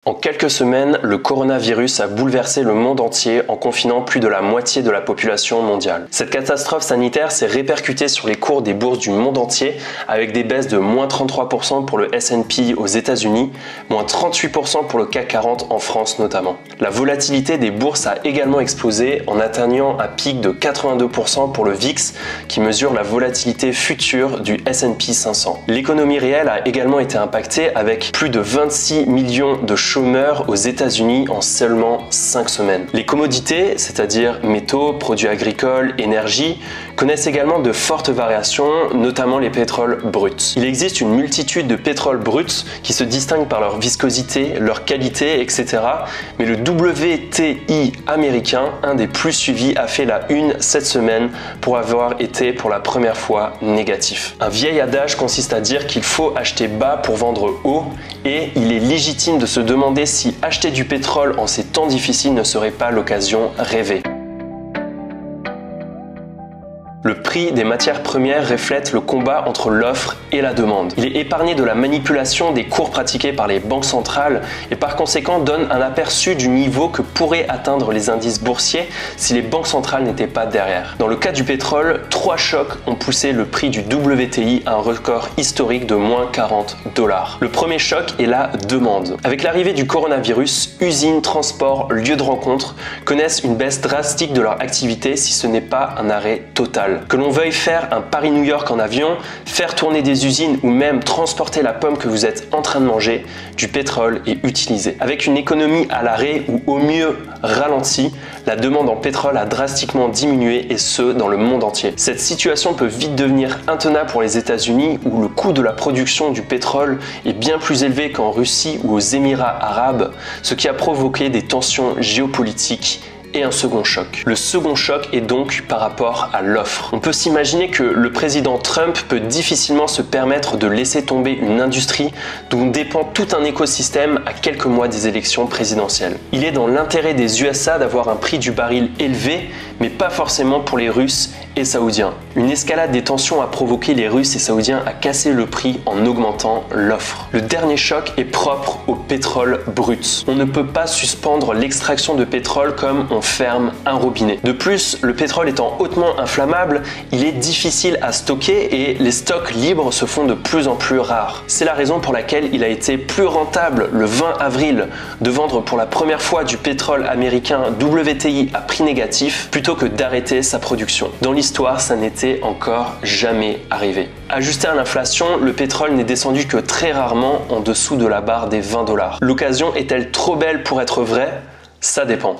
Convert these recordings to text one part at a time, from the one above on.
En quelques semaines, le coronavirus a bouleversé le monde entier en confinant plus de la moitié de la population mondiale. Cette catastrophe sanitaire s'est répercutée sur les cours des bourses du monde entier avec des baisses de moins 33% pour le S&P aux États-Unis, moins 38% pour le CAC 40 en France notamment. La volatilité des bourses a également explosé en atteignant un pic de 82% pour le VIX qui mesure la volatilité future du S&P 500. L'économie réelle a également été impactée avec plus de 26 millions de chômeurs aux États-Unis en seulement 5 semaines. Les commodités, c'est-à-dire métaux, produits agricoles, énergie, connaissent également de fortes variations, notamment les pétroles bruts. Il existe une multitude de pétroles bruts qui se distinguent par leur viscosité, leur qualité, etc. Mais le WTI américain, un des plus suivis, a fait la une cette semaine pour avoir été pour la première fois négatif. Un vieil adage consiste à dire qu'il faut acheter bas pour vendre haut et il est légitime de se demander si acheter du pétrole en ces temps difficiles ne serait pas l'occasion rêvée. Le prix des matières premières reflète le combat entre l'offre et la demande. Il est épargné de la manipulation des cours pratiqués par les banques centrales et par conséquent donne un aperçu du niveau que pourraient atteindre les indices boursiers si les banques centrales n'étaient pas derrière. Dans le cas du pétrole, 3 chocs ont poussé le prix du WTI à un record historique de moins 40 $. Le premier choc est la demande. Avec l'arrivée du coronavirus, usines, transports, lieux de rencontre connaissent une baisse drastique de leur activité si ce n'est pas un arrêt total. Que l'on veuille faire un Paris-New York en avion, faire tourner des usines ou même transporter la pomme que vous êtes en train de manger, du pétrole est utilisé. Avec une économie à l'arrêt ou au mieux ralentie, la demande en pétrole a drastiquement diminué et ce, dans le monde entier. Cette situation peut vite devenir intenable pour les États-Unis où le coût de la production du pétrole est bien plus élevé qu'en Russie ou aux Émirats arabes, ce qui a provoqué des tensions géopolitiques et un second choc. Le second choc est donc par rapport à l'offre. On peut s'imaginer que le président Trump peut difficilement se permettre de laisser tomber une industrie dont dépend tout un écosystème à quelques mois des élections présidentielles. Il est dans l'intérêt des USA d'avoir un prix du baril élevé, mais pas forcément pour les Russes et Saoudiens. Une escalade des tensions a provoqué les Russes et Saoudiens à casser le prix en augmentant l'offre. Le dernier choc est propre au pétrole brut. On ne peut pas suspendre l'extraction de pétrole comme on ferme un robinet. De plus, le pétrole étant hautement inflammable, il est difficile à stocker et les stocks libres se font de plus en plus rares. C'est la raison pour laquelle il a été plus rentable le 20 avril de vendre pour la première fois du pétrole américain WTI à prix négatif plutôt que d'arrêter sa production. Dans l'histoire, ça n'était encore jamais arrivé. Ajusté à l'inflation, le pétrole n'est descendu que très rarement en dessous de la barre des 20 $. L'occasion est-elle trop belle pour être vraie? Ça dépend.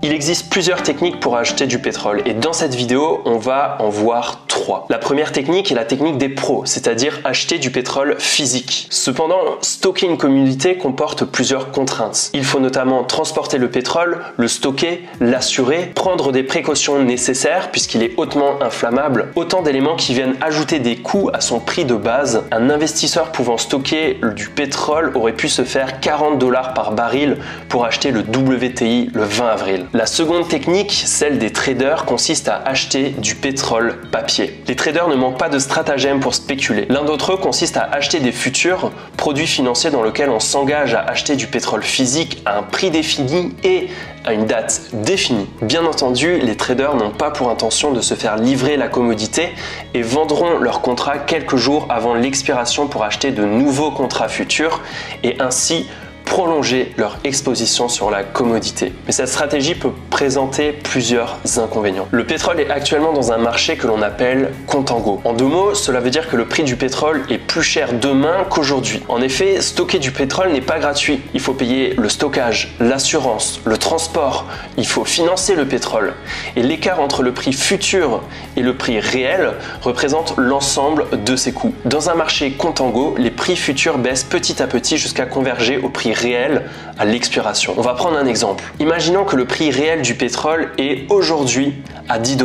Il existe plusieurs techniques pour acheter du pétrole et dans cette vidéo, on va en voir 3. La première technique est la technique des pros, c'est-à-dire acheter du pétrole physique. Cependant, stocker une commodité comporte plusieurs contraintes. Il faut notamment transporter le pétrole, le stocker, l'assurer, prendre des précautions nécessaires puisqu'il est hautement inflammable, autant d'éléments qui viennent ajouter des coûts à son prix de base. Un investisseur pouvant stocker du pétrole aurait pu se faire 40 $ par baril pour acheter le WTI le 20 avril. La seconde technique, celle des traders, consiste à acheter du pétrole papier. Les traders ne manquent pas de stratagèmes pour spéculer. L'un d'entre eux consiste à acheter des futurs, produits financiers dans lesquels on s'engage à acheter du pétrole physique à un prix défini et à une date définie. Bien entendu, les traders n'ont pas pour intention de se faire livrer la commodité et vendront leur contrat quelques jours avant l'expiration pour acheter de nouveaux contrats futurs et ainsi prolonger leur exposition sur la commodité. Mais cette stratégie peut présenter plusieurs inconvénients. Le pétrole est actuellement dans un marché que l'on appelle contango. En 2 mots, cela veut dire que le prix du pétrole est plus cher demain qu'aujourd'hui. En effet, stocker du pétrole n'est pas gratuit. Il faut payer le stockage, l'assurance, le transport. Il faut financer le pétrole. Et l'écart entre le prix futur et le prix réel représente l'ensemble de ces coûts. Dans un marché contango, les prix futurs baissent petit à petit jusqu'à converger au prix réel à l'expiration. On va prendre un exemple. Imaginons que le prix réel du pétrole est aujourd'hui à 10 $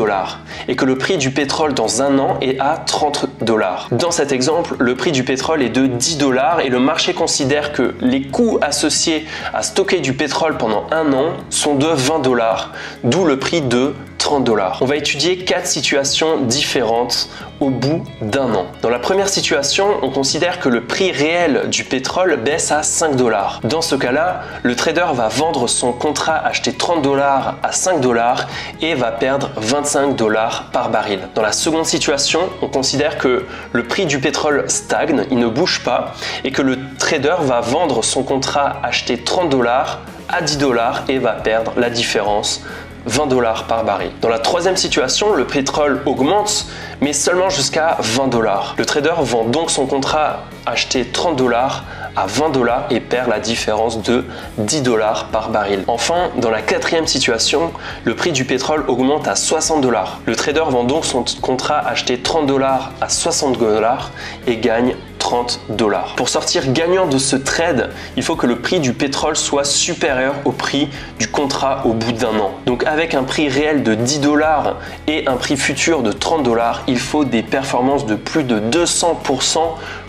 et que le prix du pétrole dans un an est à 30 $. Dans cet exemple, le prix du pétrole est de 10 $ et le marché considère que les coûts associés à stocker du pétrole pendant un an sont de 20 $, d'où le prix de 30 $. On va étudier 4 situations différentes au bout d'un an. Dans la première situation, on considère que le prix réel du pétrole baisse à 5 $. Dans ce cas-là, le trader va vendre son contrat acheté 30 $ à 5 $ et va perdre 25 $ par baril. Dans la seconde situation, on considère que le prix du pétrole stagne, il ne bouge pas et que le trader va vendre son contrat acheté 30 $ à 10 $ et va perdre la différence, 20 $ par baril. Dans la troisième situation, le pétrole augmente, mais seulement jusqu'à 20 $. Le trader vend donc son contrat acheté 30 $ à 20 $ et perd la différence de 10 $ par baril. Enfin, dans la quatrième situation, le prix du pétrole augmente à 60 $. Le trader vend donc son contrat acheté 30 $ à 60 $ et gagne 30 $. Pour sortir gagnant de ce trade, il faut que le prix du pétrole soit supérieur au prix du contrat au bout d'un an. Donc avec un prix réel de 10 $ et un prix futur de 30 $, il faut des performances de plus de 200%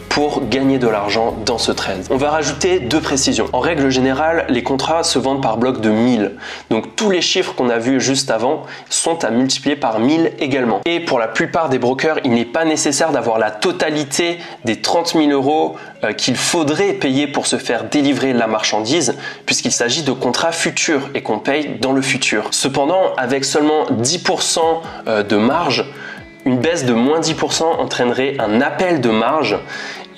pour gagner de l'argent dans ce trade. On va rajouter 2 précisions. En règle générale, les contrats se vendent par bloc de 1000. Donc tous les chiffres qu'on a vus juste avant sont à multiplier par 1000 également. Et pour la plupart des brokers, il n'est pas nécessaire d'avoir la totalité des 30 000 € qu'il faudrait payer pour se faire délivrer la marchandise, puisqu'il s'agit de contrats futurs et qu'on paye dans le futur. Cependant, avec seulement 10% de marge, une baisse de moins 10% entraînerait un appel de marge.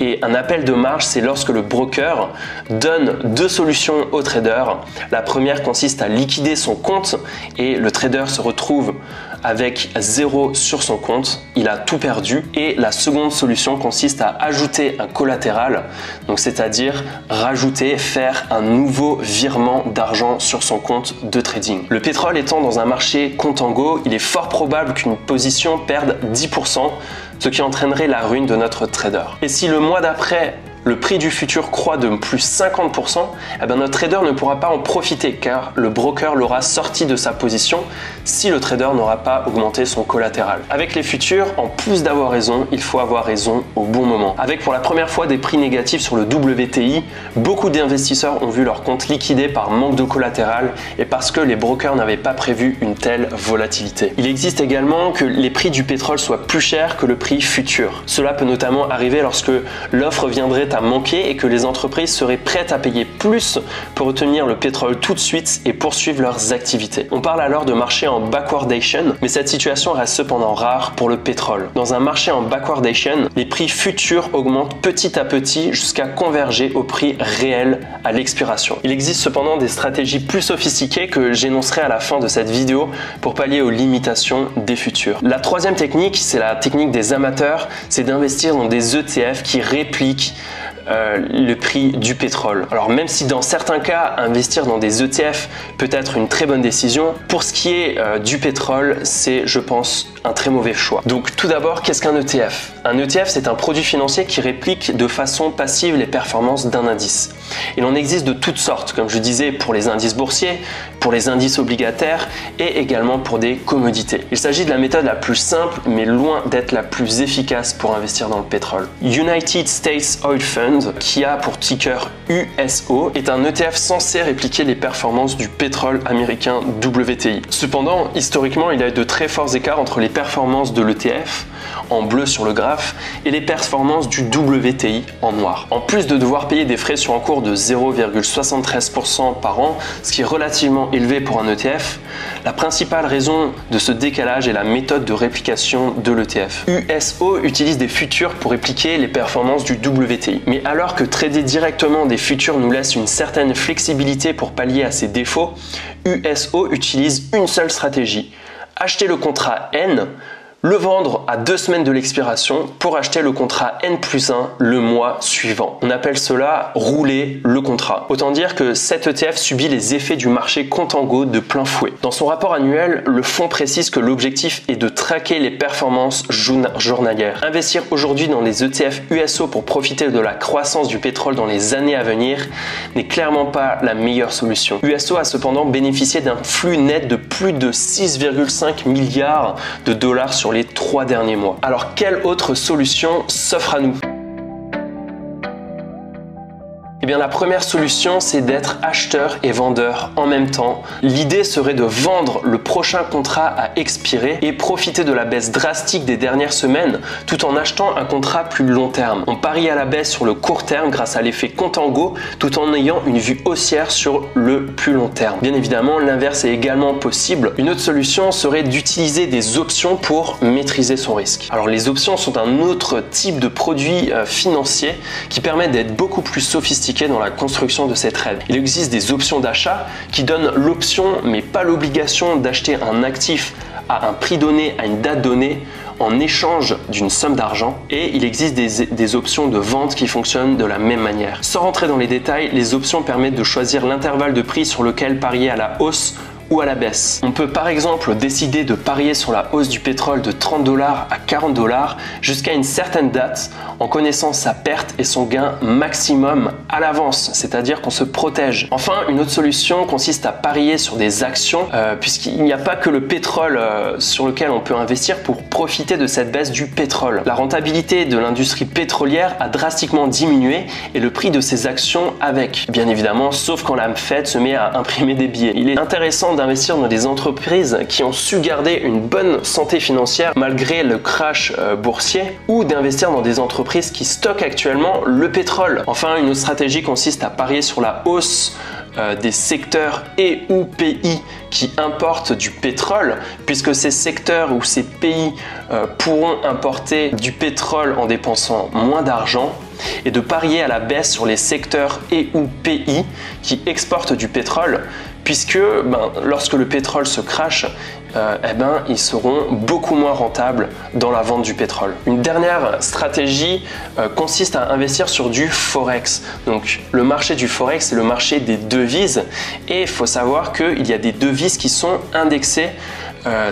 Et un appel de marge, c'est lorsque le broker donne 2 solutions au trader. La première consiste à liquider son compte et le trader se retrouve avec 0 sur son compte, il a tout perdu. Et la seconde solution consiste à ajouter un collatéral, donc c'est-à-dire rajouter, faire un nouveau virement d'argent sur son compte de trading. Le pétrole étant dans un marché contango, il est fort probable qu'une position perde 10%, ce qui entraînerait la ruine de notre trader. Et si le mois d'après, le prix du futur croît de plus 50%, eh bien notre trader ne pourra pas en profiter car le broker l'aura sorti de sa position si le trader n'aura pas augmenté son collatéral. Avec les futurs, en plus d'avoir raison, il faut avoir raison au bon moment. Avec pour la première fois des prix négatifs sur le WTI, beaucoup d'investisseurs ont vu leur compte liquidé par manque de collatéral et parce que les brokers n'avaient pas prévu une telle volatilité. Il existe également que les prix du pétrole soient plus chers que le prix futur. Cela peut notamment arriver lorsque l'offre viendrait à manquer et que les entreprises seraient prêtes à payer plus pour obtenir le pétrole tout de suite et poursuivre leurs activités. On parle alors de marché en backwardation, mais cette situation reste cependant rare pour le pétrole. Dans un marché en backwardation, les prix futurs augmentent petit à petit jusqu'à converger au prix réel à l'expiration. Il existe cependant des stratégies plus sophistiquées que j'énoncerai à la fin de cette vidéo pour pallier aux limitations des futurs. La troisième technique, c'est la technique des amateurs, c'est d'investir dans des ETF qui répliquent le prix du pétrole. Alors même si dans certains cas, investir dans des ETF peut être une très bonne décision, pour ce qui est du pétrole, c'est, je pense, un très mauvais choix. Donc tout d'abord, qu'est-ce qu'un ETF? Un ETF, c'est un produit financier qui réplique de façon passive les performances d'un indice. Il en existe de toutes sortes, comme je disais, pour les indices boursiers, pour les indices obligataires et également pour des commodités. Il s'agit de la méthode la plus simple, mais loin d'être la plus efficace pour investir dans le pétrole. United States Oil Fund, qui a pour ticker USO, est un ETF censé répliquer les performances du pétrole américain WTI. Cependant, historiquement, il y a de très forts écarts entre les performances de l'ETF, en bleu sur le graphe, et les performances du WTI en noir. En plus de devoir payer des frais sur un cours de 0,73% par an, ce qui est relativement élevé pour un ETF, la principale raison de ce décalage est la méthode de réplication de l'ETF. USO utilise des futurs pour répliquer les performances du WTI. Mais alors que trader directement des futurs nous laisse une certaine flexibilité pour pallier à ses défauts, USO utilise une seule stratégie: acheter le contrat N, le vendre à 2 semaines de l'expiration pour acheter le contrat N+1 le mois suivant. On appelle cela rouler le contrat. Autant dire que cet ETF subit les effets du marché contango de plein fouet. Dans son rapport annuel, le fonds précise que l'objectif est de traquer les performances journalières. Investir aujourd'hui dans les ETF USO pour profiter de la croissance du pétrole dans les années à venir n'est clairement pas la meilleure solution. USO a cependant bénéficié d'un flux net de plus de 6,5 milliards de dollars sur les 3 derniers mois. Alors quelle autre solution s'offre à nous? Eh bien, la première solution, c'est d'être acheteur et vendeur en même temps. L'idée serait de vendre le prochain contrat à expirer et profiter de la baisse drastique des dernières semaines tout en achetant un contrat plus long terme. On parie à la baisse sur le court terme grâce à l'effet contango tout en ayant une vue haussière sur le plus long terme. Bien évidemment, l'inverse est également possible. Une autre solution serait d'utiliser des options pour maîtriser son risque. Alors, les options sont un autre type de produit financier qui permet d'être beaucoup plus sophistiqué dans la construction de ces trades. Il existe des options d'achat qui donnent l'option mais pas l'obligation d'acheter un actif à un prix donné, à une date donnée, en échange d'une somme d'argent, et il existe des options de vente qui fonctionnent de la même manière. Sans rentrer dans les détails, les options permettent de choisir l'intervalle de prix sur lequel parier à la hausse ou à la baisse. On peut par exemple décider de parier sur la hausse du pétrole de 30 $ à 40 $ jusqu'à une certaine date en connaissant sa perte et son gain maximum à l'avance, c'est-à-dire qu'on se protège. Enfin, une autre solution consiste à parier sur des actions puisqu'il n'y a pas que le pétrole sur lequel on peut investir pour profiter de cette baisse du pétrole. La rentabilité de l'industrie pétrolière a drastiquement diminué et le prix de ces actions avec. Bien évidemment, sauf quand la Fed se met à imprimer des billets. Il est intéressant d'investir dans des entreprises qui ont su garder une bonne santé financière malgré le crash boursier, ou d'investir dans des entreprises qui stockent actuellement le pétrole. Enfin, une autre stratégie consiste à parier sur la hausse des secteurs et ou pays qui importent du pétrole, puisque ces secteurs ou ces pays pourront importer du pétrole en dépensant moins d'argent, et de parier à la baisse sur les secteurs et ou pays qui exportent du pétrole, puisque lorsque le pétrole se crache, ils seront beaucoup moins rentables dans la vente du pétrole. Une dernière stratégie consiste à investir sur du forex. Donc le marché du forex, c'est le marché des devises, et il faut savoir qu'il y a des devises qui sont indexées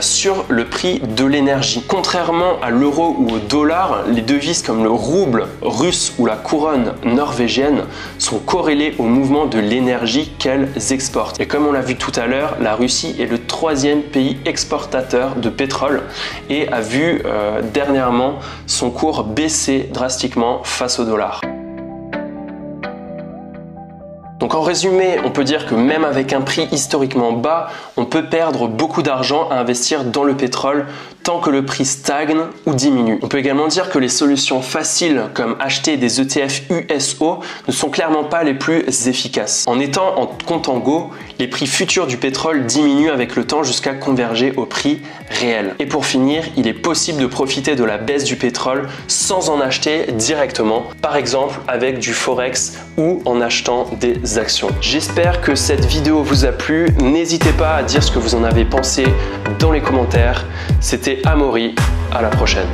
sur le prix de l'énergie. Contrairement à l'euro ou au dollar, les devises comme le rouble russe ou la couronne norvégienne sont corrélées au mouvement de l'énergie qu'elles exportent. Et comme on l'a vu tout à l'heure, la Russie est le 3e pays exportateur de pétrole et a vu dernièrement son cours baisser drastiquement face au dollar. Donc en résumé, on peut dire que même avec un prix historiquement bas, on peut perdre beaucoup d'argent à investir dans le pétrole tant que le prix stagne ou diminue. On peut également dire que les solutions faciles comme acheter des ETF USO ne sont clairement pas les plus efficaces. En étant en contango, les prix futurs du pétrole diminuent avec le temps jusqu'à converger au prix réel. Et pour finir, il est possible de profiter de la baisse du pétrole sans en acheter directement, par exemple avec du forex ou en achetant des actions. J'espère que cette vidéo vous a plu. N'hésitez pas à dire ce que vous en avez pensé dans les commentaires. C'était Amaury, à la prochaine.